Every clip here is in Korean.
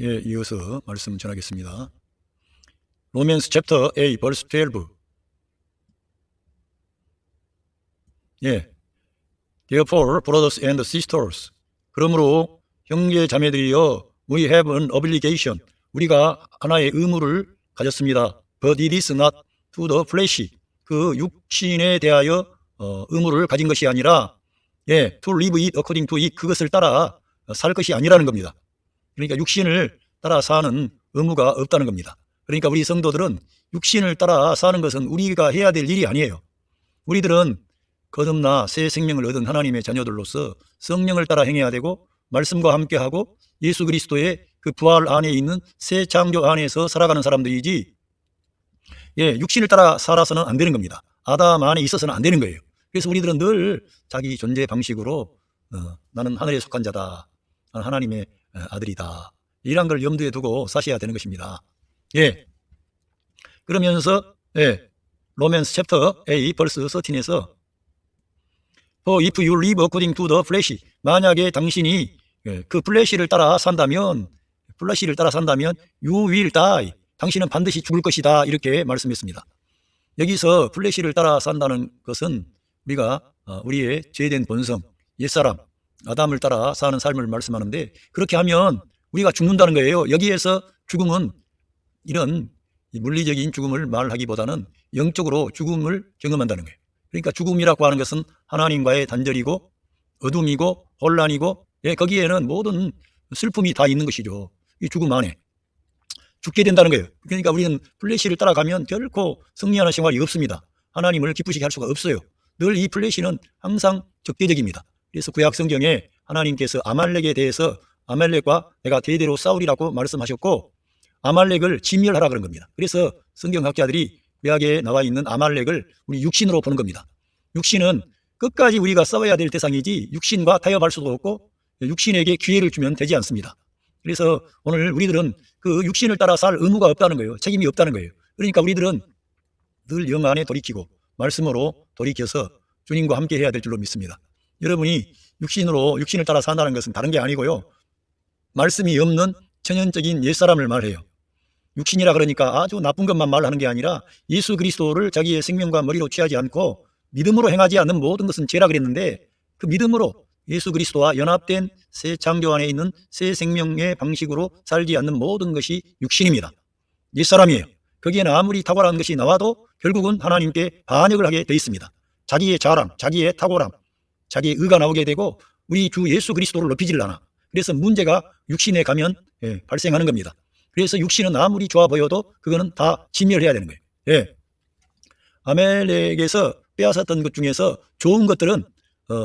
예, 이어서 말씀 전하겠습니다. 로맨스 챕터 8 벌스 12. 예. Therefore, brothers and sisters. 그러므로 형제 자매들이여, we have an obligation. 우리가 하나의 의무를 가졌습니다. But it is not to the flesh. 그 육신에 대하여 의무를 가진 것이 아니라 예, to live it according to it. 그것을 따라 살 것이 아니라는 겁니다. 그러니까 육신을 따라 사는 의무가 없다는 겁니다. 그러니까 우리 성도들은 육신을 따라 사는 것은 우리가 해야 될 일이 아니에요. 우리들은 거듭나 새 생명을 얻은 하나님의 자녀들로서 성령을 따라 행해야 되고 말씀과 함께하고 예수 그리스도의 그 부활 안에 있는 새 창조 안에서 살아가는 사람들이지 예, 육신을 따라 살아서는 안 되는 겁니다. 아담 안에 있어서는 안 되는 거예요. 그래서 우리들은 늘 자기 존재 방식으로 나는 하늘에 속한 자다. 나는 하나님의 아들이다. 이런 걸 염두에 두고 사셔야 되는 것입니다. 예. 그러면서 예, 로맨스 챕터 8 벌스 13에서 For if you live according to the flesh, 만약에 당신이 그 플래시를 따라 산다면 you will die. 당신은 반드시 죽을 것이다. 이렇게 말씀했습니다. 여기서 플래시를 따라 산다는 것은 우리가 우리의 죄된 본성, 옛사람, 아담을 따라 사는 삶을 말씀하는데 그렇게 하면 우리가 죽는다는 거예요. 여기에서 죽음은 이런 물리적인 죽음을 말하기보다는 영적으로 죽음을 경험한다는 거예요. 그러니까 죽음이라고 하는 것은 하나님과의 단절이고 어둠이고 혼란이고 예, 거기에는 모든 슬픔이 다 있는 것이죠. 이 죽음 안에 죽게 된다는 거예요. 그러니까 우리는 플래시를 따라가면 결코 승리하는 생활이 없습니다. 하나님을 기쁘시게 할 수가 없어요. 늘 이 플래시는 항상 적대적입니다. 그래서 구약 성경에 하나님께서 아말렉에 대해서 아말렉과 내가 대대로 싸우리라고 말씀하셨고 아말렉을 진멸하라 그런 겁니다. 그래서 성경학자들이 구약에 나와 있는 아말렉을 우리 육신으로 보는 겁니다. 육신은 끝까지 우리가 싸워야 될 대상이지 육신과 타협할 수도 없고 육신에게 기회를 주면 되지 않습니다. 그래서 오늘 우리들은 그 육신을 따라 살 의무가 없다는 거예요. 책임이 없다는 거예요. 그러니까 우리들은 늘 영 안에 돌이키고 말씀으로 돌이켜서 주님과 함께 해야 될 줄로 믿습니다. 여러분이 육신을 따라 산다는 것은 다른 게 아니고요. 말씀이 없는 천연적인 옛사람을 말해요. 육신이라 그러니까 아주 나쁜 것만 말하는 게 아니라 예수 그리스도를 자기의 생명과 머리로 취하지 않고 믿음으로 행하지 않는 모든 것은 죄라 그랬는데 그 믿음으로 예수 그리스도와 연합된 새 창조 안에 있는 새 생명의 방식으로 살지 않는 모든 것이 육신입니다. 옛사람이에요. 거기에는 아무리 탁월한 것이 나와도 결국은 하나님께 반역을 하게 돼 있습니다. 자기의 자랑, 자기의 탁월함, 자기의 의가 나오게 되고 우리 주 예수 그리스도를 높이질 않아. 그래서 문제가 육신에 가면 발생하는 겁니다. 그래서 육신은 아무리 좋아 보여도 그거는 다 진멸해야 되는 거예요. 예. 아멜렉에서 빼앗았던 것 중에서 좋은 것들은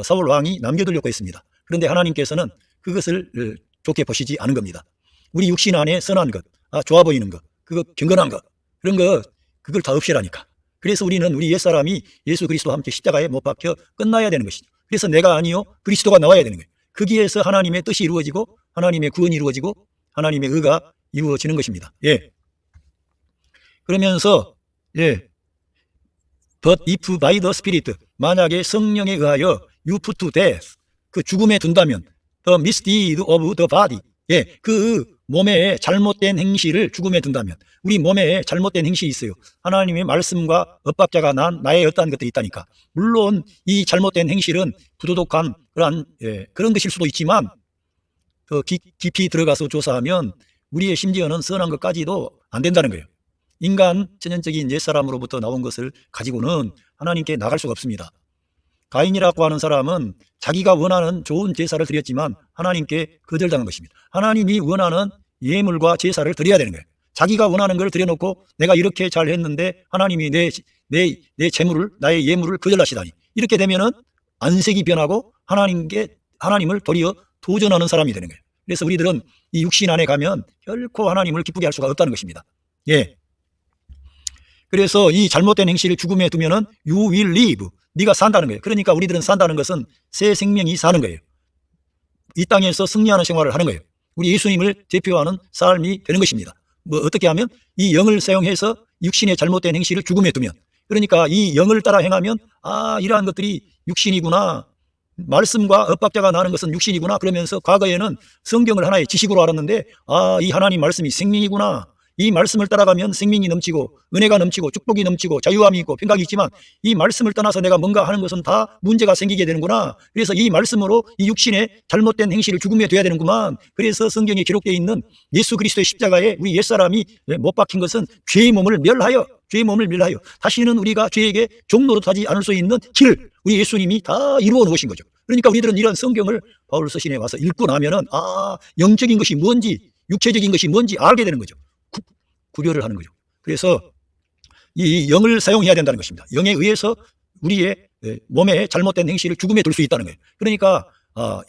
사울 왕이 남겨두려고 했습니다. 그런데 하나님께서는 그것을 좋게 보시지 않은 겁니다. 우리 육신 안에 선한 것, 좋아 보이는 것, 그거 경건한 것, 그런 거 그걸 다 없애라니까. 그래서 우리는 우리 옛사람이 예수 그리스도와 함께 십자가에 못 박혀 끝나야 되는 것이죠. 그래서 내가 아니요 그리스도가 나와야 되는 거예요. 거기에서 하나님의 뜻이 이루어지고 하나님의 구원이 이루어지고 하나님의 의가 이루어지는 것입니다. 예. 그러면서 예. But if by the Spirit, 만약에 성령에 의하여 you put to death, 그 죽음에 둔다면 the misdeed of the body, 예, 그 몸의 잘못된 행실을 죽음에 둔다면 우리 몸에 잘못된 행실이 있어요. 하나님의 말씀과 엇박자가 난 나의 어떠한 것들이 있다니까. 물론 이 잘못된 행실은 부도덕한 그런 것일 수도 있지만 더 깊이 들어가서 조사하면 우리의 심지어는 선한 것까지도 안 된다는 거예요. 인간 천연적인 옛사람으로부터 나온 것을 가지고는 하나님께 나갈 수가 없습니다. 가인이라고 하는 사람은 자기가 원하는 좋은 제사를 드렸지만 하나님께 거절당한 것입니다. 하나님이 원하는 예물과 제사를 드려야 되는 거예요. 자기가 원하는 걸 드려놓고 내가 이렇게 잘했는데 하나님이 내 재물을, 나의 예물을 거절하시다니. 이렇게 되면은 안색이 변하고 하나님을 도리어 도전하는 사람이 되는 거예요. 그래서 우리들은 이 육신 안에 가면 결코 하나님을 기쁘게 할 수가 없다는 것입니다. 예. 그래서 이 잘못된 행실을 죽음에 두면은 you will live. 네가 산다는 거예요. 그러니까 우리들은 산다는 것은 새 생명이 사는 거예요. 이 땅에서 승리하는 생활을 하는 거예요. 우리 예수님을 대표하는 삶이 되는 것입니다. 뭐 어떻게 하면 이 영을 사용해서 육신의 잘못된 행실을 죽음에 두면 그러니까 이 영을 따라 행하면 이러한 것들이 육신이구나. 말씀과 엇박자가 나는 것은 육신이구나 그러면서 과거에는 성경을 하나의 지식으로 알았는데 이 하나님 말씀이 생명이구나. 이 말씀을 따라가면 생명이 넘치고 은혜가 넘치고 축복이 넘치고 자유함이 있고 평강이 있지만 이 말씀을 떠나서 내가 뭔가 하는 것은 다 문제가 생기게 되는구나. 그래서 이 말씀으로 이 육신의 잘못된 행실을 죽음에 둬야 되는구만. 그래서 성경에 기록되어 있는 예수 그리스도의 십자가에 우리 옛사람이 못 박힌 것은 죄의 몸을 멸하여 다시는 우리가 죄에게 종노릇하지 않을 수 있는 길을 우리 예수님이 다 이루어 놓으신 거죠. 그러니까 우리들은 이런 성경을 바울 서신에 와서 읽고 나면은 영적인 것이 뭔지 육체적인 것이 뭔지 알게 되는 거죠. 구별을 하는 거죠. 그래서 이 영을 사용해야 된다는 것입니다. 영에 의해서 우리의 몸의 잘못된 행실을 죽음에 둘 수 있다는 거예요. 그러니까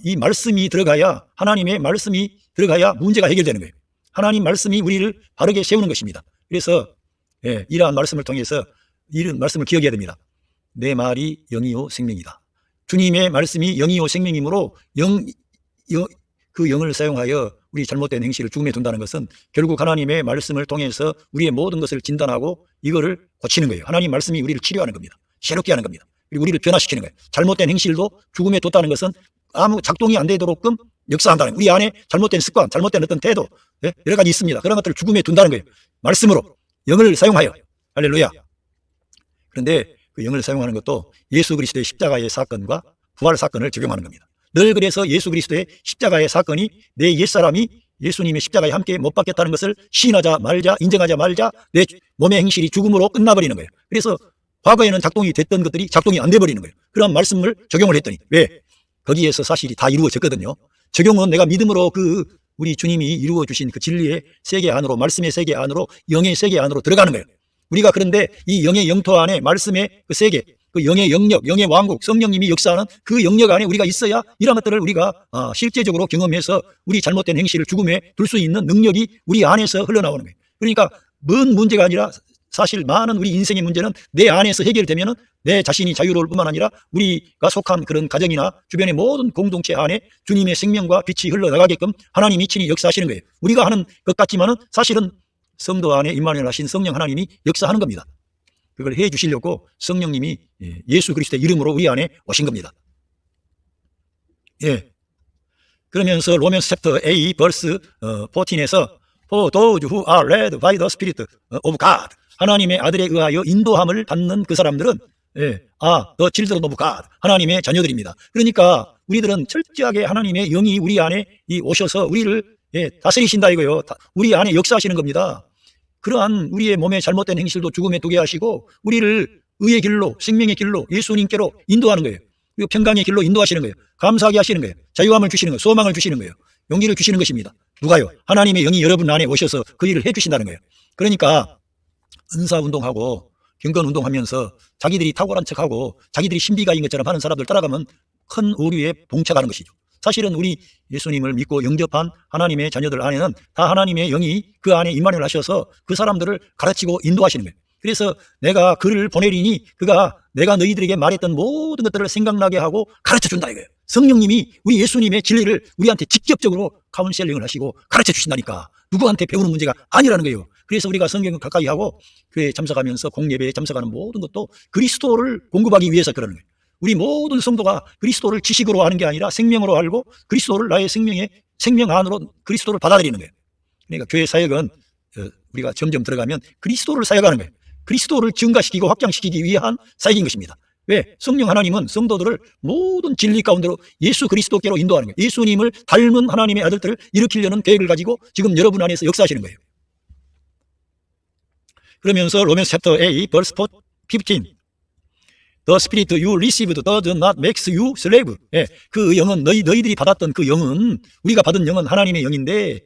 이 말씀이 들어가야 하나님의 말씀이 들어가야 문제가 해결되는 거예요. 하나님 말씀이 우리를 바르게 세우는 것입니다. 그래서 이러한 말씀을 통해서 이런 말씀을 기억해야 됩니다. 내 말이 영이요 생명이다. 주님의 말씀이 영이요 생명이므로 그 영을 사용하여 우리 잘못된 행실을 죽음에 둔다는 것은 결국 하나님의 말씀을 통해서 우리의 모든 것을 진단하고 이거를 고치는 거예요. 하나님 말씀이 우리를 치료하는 겁니다. 새롭게 하는 겁니다. 그리고 우리를 변화시키는 거예요. 잘못된 행실도 죽음에 뒀다는 것은 아무 작동이 안 되도록끔 역사한다는 거예요. 우리 안에 잘못된 습관, 잘못된 어떤 태도 여러 가지 있습니다. 그런 것들을 죽음에 둔다는 거예요. 말씀으로 영을 사용하여. 할렐루야. 그런데 그 영을 사용하는 것도 예수 그리스도의 십자가의 사건과 부활 사건을 적용하는 겁니다. 늘 그래서 예수 그리스도의 십자가의 사건이 내 옛사람이 예수님의 십자가에 함께 못 박혔다는 것을 시인하자 말자 인정하자 말자 내 몸의 행실이 죽음으로 끝나버리는 거예요. 그래서 과거에는 작동이 됐던 것들이 작동이 안 돼버리는 거예요. 그런 말씀을 적용을 했더니 왜? 거기에서 사실이 다 이루어졌거든요. 적용은 내가 믿음으로 우리 주님이 이루어 주신 그 진리의 세계 안으로 말씀의 세계 안으로 영의 세계 안으로 들어가는 거예요. 우리가 그런데 이 영의 영토 안에 말씀의 그 세계 그 영의 영역, 영의 왕국, 성령님이 역사하는 그 영역 안에 우리가 있어야 이런 것들을 우리가 실제적으로 경험해서 우리 잘못된 행실을 죽음에 둘 수 있는 능력이 우리 안에서 흘러나오는 거예요. 그러니까 먼 문제가 아니라 사실 많은 우리 인생의 문제는 내 안에서 해결되면은 내 자신이 자유로울 뿐만 아니라 우리가 속한 그런 가정이나 주변의 모든 공동체 안에 주님의 생명과 빛이 흘러나가게끔 하나님이 친히 역사하시는 거예요. 우리가 하는 것 같지만은 사실은 성도 안에 임마누엘 하신 성령 하나님이 역사하는 겁니다. 그걸 해 주시려고 성령님이 예수 그리스도의 이름으로 우리 안에 오신 겁니다. 그러면서 로맨스 챕터 A 벌스 14에서 For those who are led by the Spirit of God 하나님의 아들에 의하여 인도함을 받는 그 사람들은 the children of God 하나님의 자녀들입니다. 그러니까 우리들은 철저하게 하나님의 영이 우리 안에 오셔서 우리를 다스리신다 이거요. 우리 안에 역사하시는 겁니다. 그러한 우리의 몸의 잘못된 행실도 죽음에 두게 하시고 우리를 의의 길로 생명의 길로 예수님께로 인도하는 거예요. 그리고 평강의 길로 인도하시는 거예요. 감사하게 하시는 거예요. 자유함을 주시는 거예요. 소망을 주시는 거예요. 용기를 주시는 것입니다. 누가요? 하나님의 영이 여러분 안에 오셔서 그 일을 해 주신다는 거예요. 그러니까 은사운동하고 경건운동하면서 자기들이 탁월한 척하고 자기들이 신비가인 것처럼 하는 사람들 따라가면 큰 오류에 봉착하는 것이죠. 사실은 우리 예수님을 믿고 영접한 하나님의 자녀들 안에는 다 하나님의 영이 그 안에 임마누엘 하셔서 그 사람들을 가르치고 인도하시는 거예요. 그래서 내가 그를 보내리니 그가 내가 너희들에게 말했던 모든 것들을 생각나게 하고 가르쳐준다 이거예요. 성령님이 우리 예수님의 진리를 우리한테 직접적으로 카운셀링을 하시고 가르쳐 주신다니까. 누구한테 배우는 문제가 아니라는 거예요. 그래서 우리가 성경을 가까이 하고 교회에 참석하면서 공예배에 참석하는 모든 것도 그리스도를 공급하기 위해서 그러는 거예요. 우리 모든 성도가 그리스도를 지식으로 아는 게 아니라 생명으로 알고 그리스도를 나의 생명 안으로 그리스도를 받아들이는 거예요. 그러니까 교회 사역은 우리가 점점 들어가면 그리스도를 사역하는 거예요. 그리스도를 증가시키고 확장시키기 위한 사역인 것입니다. 왜? 성령 하나님은 성도들을 모든 진리 가운데로 예수 그리스도께로 인도하는 거예요. 예수님을 닮은 하나님의 아들들을 일으키려는 계획을 가지고 지금 여러분 안에서 역사하시는 거예요. 그러면서 로맨스 챕터 A verse 15 The spirit you received does not make you slave. 그 영은 너희들이 받았던 그 영은 우리가 받은 영은 하나님의 영인데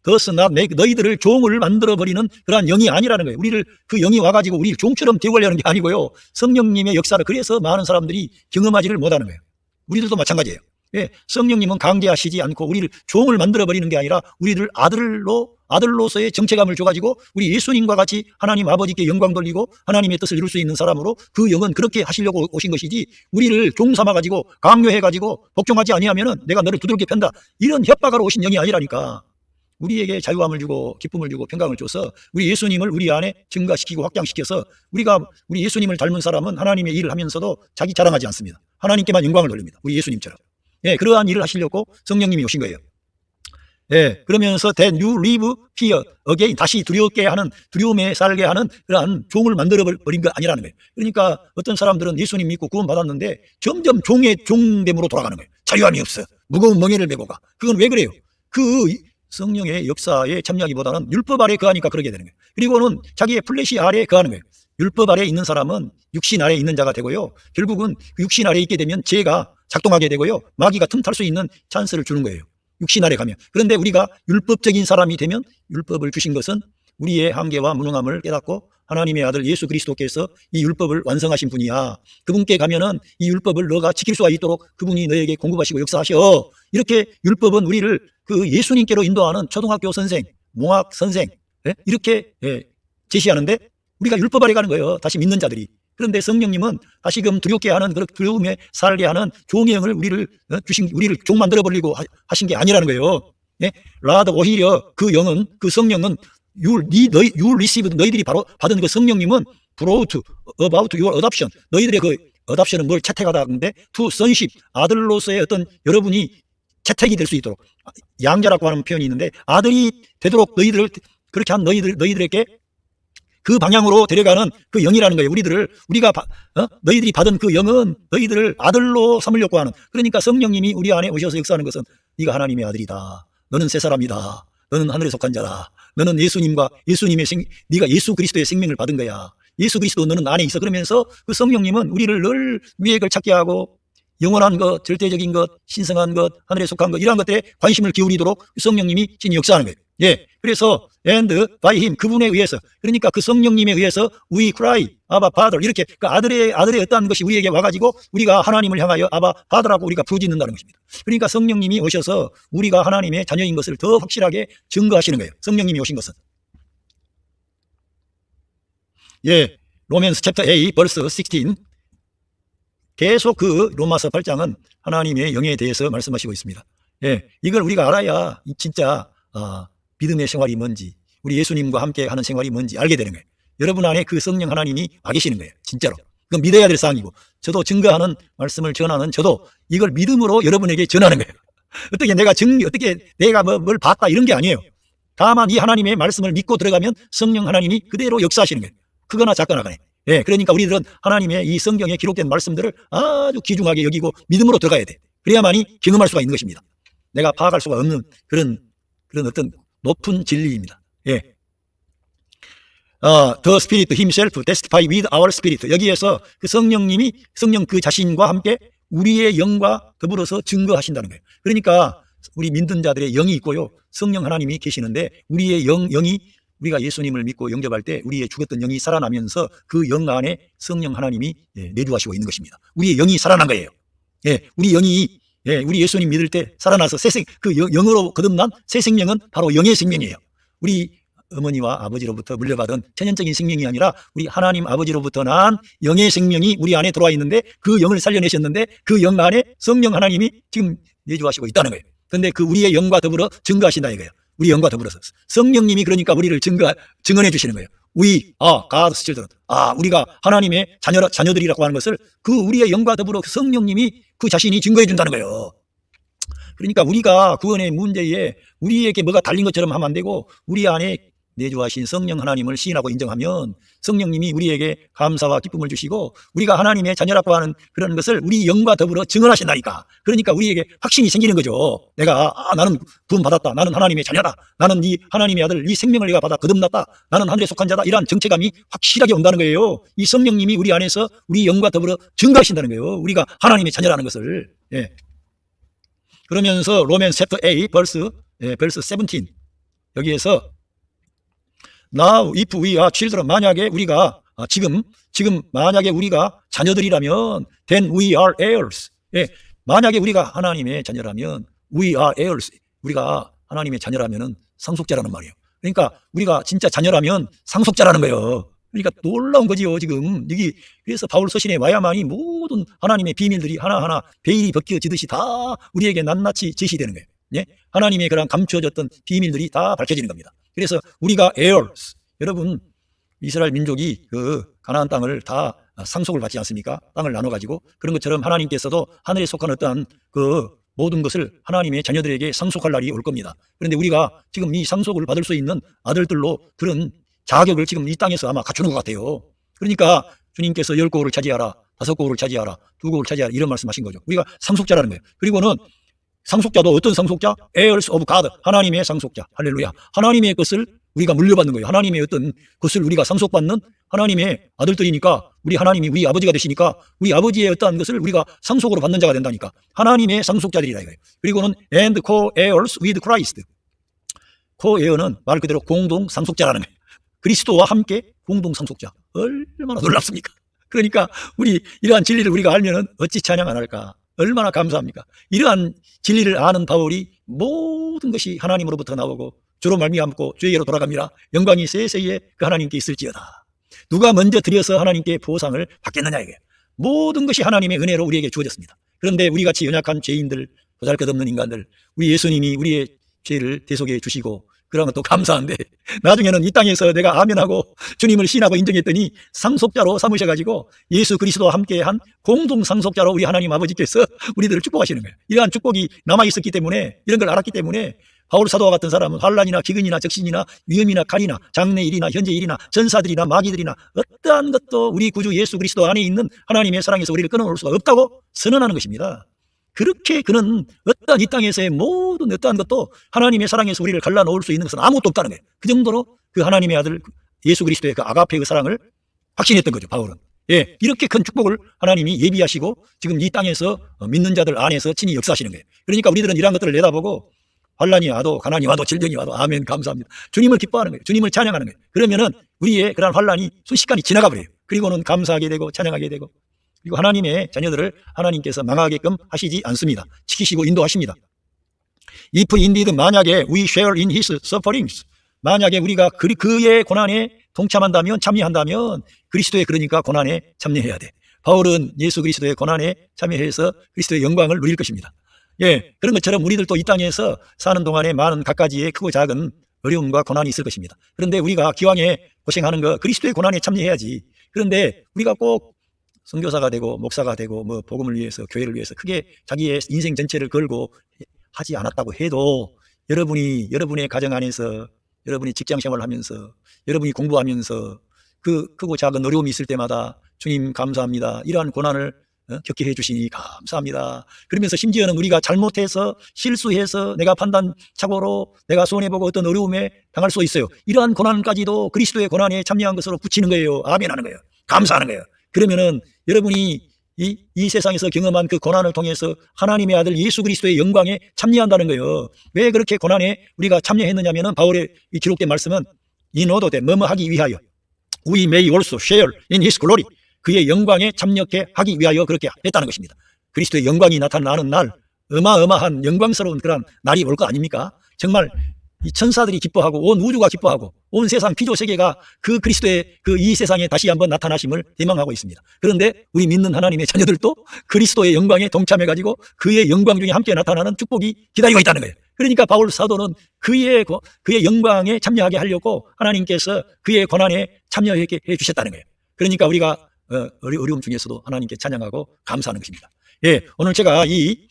does not make 너희들을 종을 만들어버리는 그러한 영이 아니라는 거예요. 우리를 그 영이 와가지고 우리를 종처럼 되우려는 게 아니고요. 성령님의 역사를 그래서 많은 사람들이 경험하지를 못하는 거예요. 우리들도 마찬가지예요. 성령님은 강제하시지 않고 우리를 종을 만들어버리는 게 아니라 우리를 아들로서의 정체감을 줘가지고 우리 예수님과 같이 하나님 아버지께 영광 돌리고 하나님의 뜻을 이룰 수 있는 사람으로 그 영은 그렇게 하시려고 오신 것이지 우리를 종 삼아가지고 강요해가지고 복종하지 아니하면은 내가 너를 두들겨 편다 이런 협박하러 오신 영이 아니라니까. 우리에게 자유함을 주고 기쁨을 주고 평강을 줘서 우리 예수님을 우리 안에 증가시키고 확장시켜서 우리 예수님을 닮은 사람은 하나님의 일을 하면서도 자기 자랑하지 않습니다. 하나님께만 영광을 돌립니다. 우리 예수님처럼. 예, 그러한 일을 하시려고 성령님이 오신 거예요. 예, 그러면서 then you live fear again, 다시 두렵게 하는, 두려움에 살게 하는 그러한 종을 만들어 버린 거 아니라는 거예요. 그러니까 어떤 사람들은 예수님 믿고 구원 받았는데 점점 종의 종됨으로 돌아가는 거예요. 자유함이 없어. 무거운 멍에를 메고 가. 그건 왜 그래요? 그 성령의 역사에 참여하기보다는 율법 아래 거하니까 그러게 되는 거예요. 그리고는 자기의 플래시 아래 거하는 거예요. 율법 아래 있는 사람은 육신 아래 있는 자가 되고요. 결국은 그 육신 아래 있게 되면 죄가 작동하게 되고요. 마귀가 틈탈 수 있는 찬스를 주는 거예요. 육신 아래 가면. 그런데 우리가 율법적인 사람이 되면 율법을 주신 것은 우리의 한계와 무능함을 깨닫고 하나님의 아들 예수 그리스도께서 이 율법을 완성하신 분이야. 그분께 가면은 이 율법을 너가 지킬 수가 있도록 그분이 너에게 공급하시고 역사하셔. 이렇게 율법은 우리를 그 예수님께로 인도하는 초등학교 선생, 몽학 선생, 이렇게 제시하는데 우리가 율법 아래 가는 거예요. 다시 믿는 자들이. 그런데 성령님은 다시금 두렵게 하는, 그런 두려움에 살게 하는 종의 영을 우리를 종 만들어 버리고 하신 게 아니라는 거예요. 예? 라더 오히려 그 영은, 그 성령은 you received, 너희들이 바로 받은 그 성령님은 brought about your adoption, 너희들의 그 adoption은 뭘 채택하다 하는데 to sonship, 아들로서의 어떤 여러분이 채택이 될 수 있도록, 양자라고 하는 표현이 있는데 아들이 되도록 너희들을 그렇게 한 너희들에게 그 방향으로 데려가는 그 영이라는 거예요. 너희들이 받은 그 영은 너희들을 아들로 삼으려고 하는. 그러니까 성령님이 우리 안에 오셔서 역사하는 것은 네가 하나님의 아들이다. 너는 새 사람이다. 너는 하늘에 속한 자다. 너는 네가 예수 그리스도의 생명을 받은 거야. 예수 그리스도 너는 안에 있어. 그러면서 그 성령님은 우리를 늘 위의 걸 찾게 하고 영원한 것, 절대적인 것, 신성한 것, 하늘에 속한 것, 이러한 것들에 관심을 기울이도록 성령님이 진히 역사하는 거예요. 예. 그래서 and by him, 그분에 의해서, 그러니까 그 성령님에 의해서 we cry, 아바 father, 이렇게 그 아들의 어떠한 것이 우리에게 와가지고 우리가 하나님을 향하여 아바 father라고 우리가 부르짖는다는 것입니다. 그러니까 성령님이 오셔서 우리가 하나님의 자녀인 것을 더 확실하게 증거하시는 거예요. 성령님이 오신 것은. 예. 로맨스 챕터 8 벌스 16, 계속 그 로마서 8장은 하나님의 영에 대해서 말씀하시고 있습니다. 예, 이걸 우리가 알아야 진짜 믿음의 생활이 뭔지, 우리 예수님과 함께 하는 생활이 뭔지 알게 되는 거예요. 여러분 안에 그 성령 하나님이 와 계시는 거예요. 진짜로. 그건 믿어야 될 사항이고, 저도 증거하는 말씀을 전하는 저도 이걸 믿음으로 여러분에게 전하는 거예요. 어떻게 내가 뭘 봤다 이런 게 아니에요. 다만 이 하나님의 말씀을 믿고 들어가면 성령 하나님이 그대로 역사하시는 거예요. 크거나 작거나 간에. 예, 그러니까 우리들은 하나님의 이 성경에 기록된 말씀들을 아주 귀중하게 여기고 믿음으로 들어가야 돼. 그래야만이 경험할 수가 있는 것입니다. 내가 파악할 수가 없는 그런 어떤 높은 진리입니다. 예. The Spirit Himself testify with our spirit. 여기에서 그 성령 그 자신과 함께 우리의 영과 더불어서 증거하신다는 거예요. 그러니까 우리 믿는 자들의 영이 있고요, 성령 하나님이 계시는데 우리의 영이 우리가 예수님을 믿고 영접할 때 우리의 죽었던 영이 살아나면서 그 영 안에 성령 하나님이 내주하시고 있는 것입니다. 우리의 영이 살아난 거예요. 예, 우리 영이 우리 예수님 믿을 때 살아나서 그 영으로 거듭난 새 생명은 바로 영의 생명이에요. 우리 어머니와 아버지로부터 물려받은 천연적인 생명이 아니라 우리 하나님 아버지로부터 난 영의 생명이 우리 안에 들어와 있는데 그 영을 살려내셨는데 그 영 안에 성령 하나님이 지금 내주하시고 있다는 거예요. 그런데 그 우리의 영과 더불어 증거하신다 이거예요. 우리 영과 더불어서 성령님이 그러니까 우리를 증언해 주시는 거예요. We are God's children. 우리가 하나님의 자녀들이라고 하는 것을 그 우리의 영과 더불어 성령님이 그 자신이 증거해 준다는 거예요. 그러니까 우리가 구원의 문제에 우리에게 뭐가 달린 것처럼 하면 안 되고 우리 안에 내주하신 성령 하나님을 시인하고 인정하면 성령님이 우리에게 감사와 기쁨을 주시고 우리가 하나님의 자녀라고 하는 그런 것을 우리 영과 더불어 증언하신다니까. 그러니까 우리에게 확신이 생기는 거죠. 나는 구원 받았다. 나는 하나님의 자녀다. 나는 이 하나님의 아들, 이 생명을 내가 받아 거듭났다. 나는 하늘에 속한 자다. 이러한 정체감이 확실하게 온다는 거예요. 이 성령님이 우리 안에서 우리 영과 더불어 증거하신다는 거예요. 우리가 하나님의 자녀라는 것을. 예. 그러면서 로맨 챕터 8 벌스 17, 여기에서 Now if we are children, 만약에 우리가 지금 만약에 우리가 자녀들이라면 then we are heirs. 예, 만약에 우리가 하나님의 자녀라면 we are heirs. 우리가 하나님의 자녀라면은 상속자라는 말이에요. 그러니까 우리가 진짜 자녀라면 상속자라는 거예요. 그러니까 놀라운 거지요. 지금 여기 그래서 바울 서신에 와야만이 모든 하나님의 비밀들이 하나하나 베일이 벗겨지듯이 다 우리에게 낱낱이 제시되는 거예요. 예? 하나님의 그런 감추어졌던 비밀들이 다 밝혀지는 겁니다. 그래서 우리가 heirs, 여러분 이스라엘 민족이 그 가나안 땅을 다 상속을 받지 않습니까? 땅을 나눠가지고. 그런 것처럼 하나님께서도 하늘에 속한 어떠한 그 모든 것을 하나님의 자녀들에게 상속할 날이 올 겁니다. 그런데 우리가 지금 이 상속을 받을 수 있는 아들들로 그런 자격을 지금 이 땅에서 아마 갖추는 것 같아요. 그러니까 주님께서 10고울을 차지하라, 5고울을 차지하라, 2고울을 차지하라 이런 말씀하신 거죠. 우리가 상속자라는 거예요. 그리고는 상속자도 어떤 상속자? heirs of God, 하나님의 상속자. 할렐루야. 하나님의 것을 우리가 물려받는 거예요. 하나님의 어떤 것을 우리가 상속받는 하나님의 아들들이니까 우리 하나님이 우리 아버지가 되시니까 우리 아버지의 어떠한 것을 우리가 상속으로 받는 자가 된다니까. 하나님의 상속자들이라 이거예요. 그리고는 and co-heirs with Christ. co-heir는 말 그대로 공동 상속자라는 거예요. 그리스도와 함께 공동 상속자. 얼마나 놀랍습니까? 그러니까 우리 이러한 진리를 우리가 알면은 어찌 찬양 안 할까? 얼마나 감사합니까? 이러한 진리를 아는 바울이 모든 것이 하나님으로부터 나오고 주로 말미암고 주에게로 돌아갑니다. 영광이 세세에 그 하나님께 있을지어다. 누가 먼저 드려서 하나님께 보상을 받겠느냐 이게. 모든 것이 하나님의 은혜로 우리에게 주어졌습니다. 그런데 우리같이 연약한 죄인들, 보잘것없는 인간들, 우리 예수님이 우리의 죄를 대속해 주시고 그런 것도 감사한데 나중에는 이 땅에서 내가 아멘하고 주님을 신하고 인정했더니 상속자로 삼으셔가지고 예수 그리스도와 함께한 공동 상속자로 우리 하나님 아버지께서 우리들을 축복하시는 거예요. 이러한 축복이 남아있었기 때문에, 이런 걸 알았기 때문에 바울 사도와 같은 사람은 환난이나 기근이나 적신이나 위험이나 칼이나 장래일이나 현재일이나 전사들이나 마귀들이나 어떠한 것도 우리 구주 예수 그리스도 안에 있는 하나님의 사랑에서 우리를 끊어놓을 수가 없다고 선언하는 것입니다. 그렇게 그는 어떠한 이 땅에서의 모든 어떠한 것도 하나님의 사랑에서 우리를 갈라놓을 수 있는 것은 아무것도 없다는 거예요. 그 정도로 그 하나님의 아들 예수 그리스도의 그 아가페의 사랑을 확신했던 거죠, 바울은. 예, 이렇게 큰 축복을 하나님이 예비하시고 지금 이 땅에서 믿는 자들 안에서 친히 역사하시는 거예요. 그러니까 우리들은 이러한 것들을 내다보고 환난이 와도 가난이 와도 질병이 와도 아멘 감사합니다. 주님을 기뻐하는 거예요. 주님을 찬양하는 거예요. 그러면은 우리의 그런 환난이 순식간에 지나가 버려요. 그리고는 감사하게 되고 찬양하게 되고, 그리고 하나님의 자녀들을 하나님께서 망하게끔 하시지 않습니다. 지키시고 인도하십니다. If indeed, 만약에 we share in his sufferings, 만약에 우리가 그의 고난에 동참한다면, 참여한다면 그리스도의 그러니까 고난에 참여해야 돼. 바울은 예수 그리스도의 고난에 참여해서 그리스도의 영광을 누릴 것입니다. 예, 그런 것처럼 우리들도 이 땅에서 사는 동안에 많은 갖가지의 크고 작은 어려움과 고난이 있을 것입니다. 그런데 우리가 기왕에 고생하는 거 그리스도의 고난에 참여해야지. 그런데 우리가 꼭 선교사가 되고 목사가 되고 뭐 복음을 위해서 교회를 위해서 크게 자기의 인생 전체를 걸고 하지 않았다고 해도 여러분의 가정 안에서, 여러분이 직장 생활을 하면서, 여러분이 공부하면서 그 크고 작은 어려움이 있을 때마다 주님 감사합니다, 이러한 고난을 겪게 해주시니 감사합니다, 그러면서 심지어는 우리가 잘못해서 실수해서 내가 판단착오로 내가 손해보고 어떤 어려움에 당할 수 있어요. 이러한 고난까지도 그리스도의 고난에 참여한 것으로 붙이는 거예요. 아멘 하는 거예요. 감사하는 거예요. 그러면은 여러분이 이 세상에서 경험한 그 고난을 통해서 하나님의 아들 예수 그리스도의 영광에 참여한다는 거예요. 왜 그렇게 고난에 우리가 참여했느냐면은 바울의 이 기록된 말씀은 in order that 뭐뭐 하기 위하여 we may also share in his glory, 그의 영광에 참여케 하기 위하여 그렇게 했다는 것입니다. 그리스도의 영광이 나타나는 날, 어마어마한 영광스러운 그런 날이 올 거 아닙니까? 정말 이 천사들이 기뻐하고 온 우주가 기뻐하고 온 세상 피조 세계가 그 그리스도의 이 세상에 다시 한번 나타나심을 대망하고 있습니다. 그런데 우리 믿는 하나님의 자녀들도 그리스도의 영광에 동참해가지고 그의 영광 중에 함께 나타나는 축복이 기다리고 있다는 거예요. 그러니까 바울 사도는 그의 영광에 참여하게 하려고 하나님께서 그의 고난에 참여하게 해주셨다는 거예요. 그러니까 우리가 어려움 중에서도 하나님께 찬양하고 감사하는 것입니다. 예, 오늘 제가 이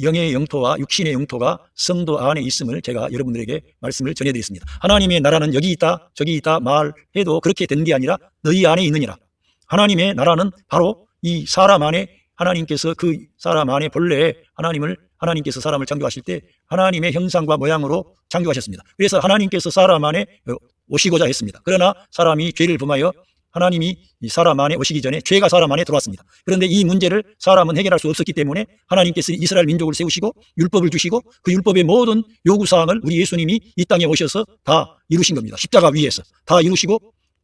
영의 영토와 육신의 영토가 성도 안에 있음을 제가 여러분들에게 말씀을 전해드렸습니다. 하나님의 나라는 여기 있다 저기 있다 말해도 그렇게 되는 게 아니라 너희 안에 있느니라. 하나님의 나라는 바로 이 사람 안에, 하나님께서 그 사람 안에 본래 하나님께서 사람을 창조하실 때 하나님의 형상과 모양으로 창조하셨습니다. 그래서 하나님께서 사람 안에 오시고자 했습니다. 그러나 사람이 죄를 범하여 하나님이 이 사람 안에 오시기 전에 죄가 사람 안에 들어왔습니다. 그런데 이 문제를 사람은 해결할 수 없었기 때문에 하나님께서 이스라엘 민족을 세우시고 율법을 주시고 그 율법의 모든 요구사항을 우리 예수님이 이 땅에 오셔서 다 이루신 겁니다. 십자가 위에서 다 이루시고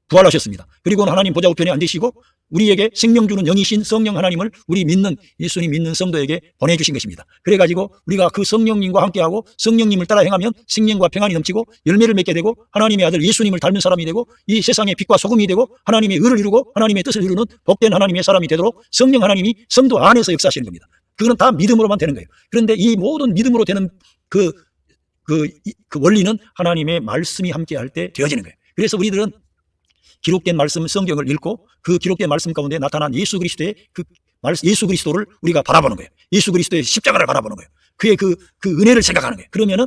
부활하셨습니다. 그리고는 하나님 보좌 우편에 앉으시고 우리에게 생명 주는 영이신 성령 하나님을 우리 믿는 예수님 믿는 성도에게 보내주신 것입니다. 그래가지고 우리가 그 성령님과 함께하고 성령님을 따라 행하면 생명과 평안이 넘치고 열매를 맺게 되고 하나님의 아들 예수님을 닮은 사람이 되고 이 세상의 빛과 소금이 되고 하나님의 의를 이루고 하나님의 뜻을 이루는 복된 하나님의 사람이 되도록 성령 하나님이 성도 안에서 역사하시는 겁니다. 그거는 다 믿음으로만 되는 거예요. 그런데 이 모든 믿음으로 되는 그 원리는 하나님의 말씀이 함께 할 때 되어지는 거예요. 그래서 우리들은 기록된 말씀 성경을 읽고 그 기록된 말씀 가운데 나타난 예수 그리스도의 예수 그리스도를 우리가 바라보는 거예요. 예수 그리스도의 십자가를 바라보는 거예요. 그의 그 은혜를 생각하는 거예요. 그러면은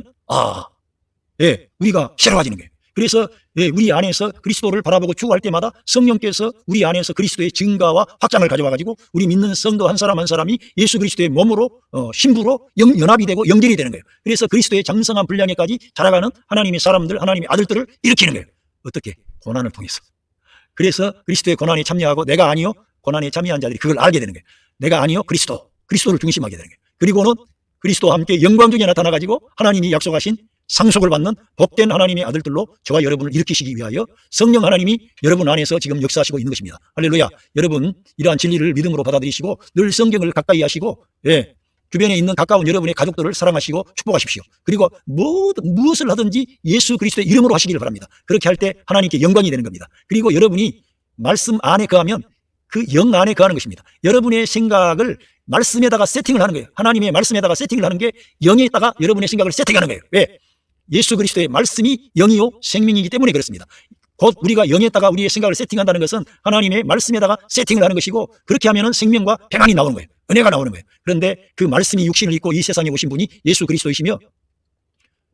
우리가 새로워지는 거예요. 그래서 우리 안에서 그리스도를 바라보고 추구할 때마다 성령께서 우리 안에서 그리스도의 증가와 확장을 가져와 가지고 우리 믿는 성도 한 사람 한 사람이 예수 그리스도의 몸으로 신부로 연합이 되고 연결이 되는 거예요. 그래서 그리스도의 장성한 분량에까지 자라가는 하나님의 사람들, 하나님의 아들들을 일으키는 거예요. 어떻게? 고난을 통해서. 그래서 그리스도의 고난에 참여하고 내가 아니요 고난에 참여한 자들이 그걸 알게 되는 거예요. 내가 아니요 그리스도를 중심하게 되는 거예요. 그리고는 그리스도와 함께 영광 중에 나타나 가지고 하나님이 약속하신 상속을 받는 복된 하나님의 아들들로 저와 여러분을 일으키시기 위하여 성령 하나님이 여러분 안에서 지금 역사하시고 있는 것입니다. 할렐루야. 여러분 이러한 진리를 믿음으로 받아들이시고 늘 성경을 가까이 하시고 주변에 있는 가까운 여러분의 가족들을 사랑하시고 축복하십시오. 그리고 무엇을 하든지 예수 그리스도의 이름으로 하시기를 바랍니다. 그렇게 할 때 하나님께 영광이 되는 겁니다. 그리고 여러분이 말씀 안에 거하면 그 영 안에 거하는 것입니다. 여러분의 생각을 말씀에다가 세팅을 하는 거예요. 하나님의 말씀에다가 세팅을 하는 게 영에다가 여러분의 생각을 세팅하는 거예요. 왜? 예수 그리스도의 말씀이 영이요 생명이기 때문에 그렇습니다. 곧 우리가 영에다가 우리의 생각을 세팅한다는 것은 하나님의 말씀에다가 세팅을 하는 것이고, 그렇게 하면은 생명과 평안이 나오는 거예요. 은혜가 나오는 거예요. 그런데 그 말씀이 육신을 입고 이 세상에 오신 분이 예수 그리스도이시며,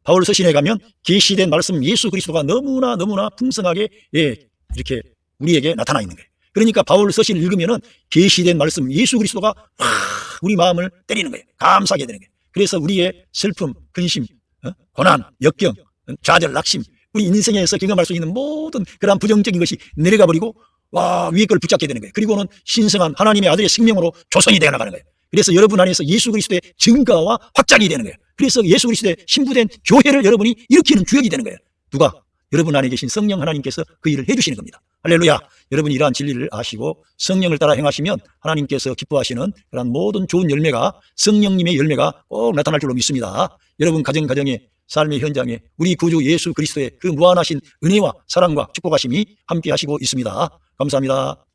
바울 서신에 가면 계시된 말씀 예수 그리스도가 너무나 풍성하게 이렇게 우리에게 나타나 있는 거예요. 그러니까 바울 서신을 읽으면은 계시된 말씀 예수 그리스도가 우리 마음을 때리는 거예요. 감사하게 되는 거예요. 그래서 우리의 슬픔, 근심, 고난, 역경, 좌절, 낙심, 우리 인생에서 경험할 수 있는 모든 그러한 부정적인 것이 내려가 버리고 위에 걸 붙잡게 되는 거예요. 그리고는 신성한 하나님의 아들의 생명으로 조성이 되어 나가는 거예요. 그래서 여러분 안에서 예수 그리스도의 증가와 확장이 되는 거예요. 그래서 예수 그리스도의 신부된 교회를 여러분이 일으키는 주역이 되는 거예요. 누가? 여러분 안에 계신 성령 하나님께서 그 일을 해주시는 겁니다. 할렐루야. 여러분이 이러한 진리를 아시고 성령을 따라 행하시면 하나님께서 기뻐하시는 그런 모든 좋은 열매가, 성령님의 열매가 꼭 나타날 줄로 믿습니다. 여러분 가정의 삶의 현장에 우리 구주 예수 그리스도의 그 무한하신 은혜와 사랑과 축복하심이 함께 하시고 있습니다. 감사합니다.